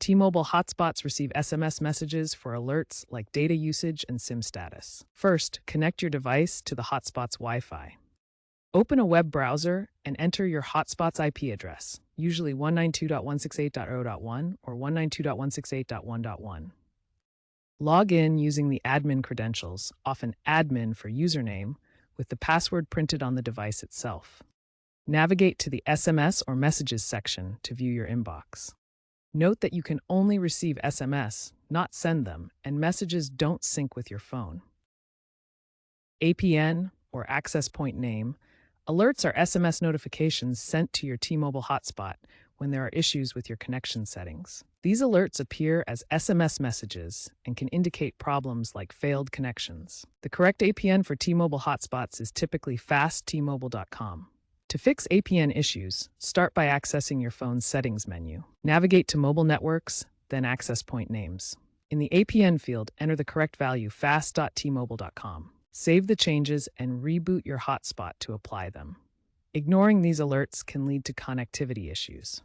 T-Mobile hotspots receive SMS messages for alerts like data usage and SIM status. First, connect your device to the hotspot's Wi-Fi. Open a web browser and enter your hotspot's IP address, usually 192.168.0.1 or 192.168.1.1. Log in using the admin credentials, often admin for username, with the password printed on the device itself. Navigate to the SMS or Messages section to view your inbox. Note that you can only receive SMS, not send them, and messages don't sync with your phone. APN, or access point name, alerts are SMS notifications sent to your T-Mobile hotspot when there are issues with your connection settings. These alerts appear as SMS messages and can indicate problems like failed connections. The correct APN for T-Mobile hotspots is typically fasttmobile.com. To fix APN issues, start by accessing your phone's settings menu. Navigate to Mobile Networks, then Access Point Names. In the APN field, enter the correct value fast.tmobile.com. Save the changes and reboot your hotspot to apply them. Ignoring these alerts can lead to connectivity issues.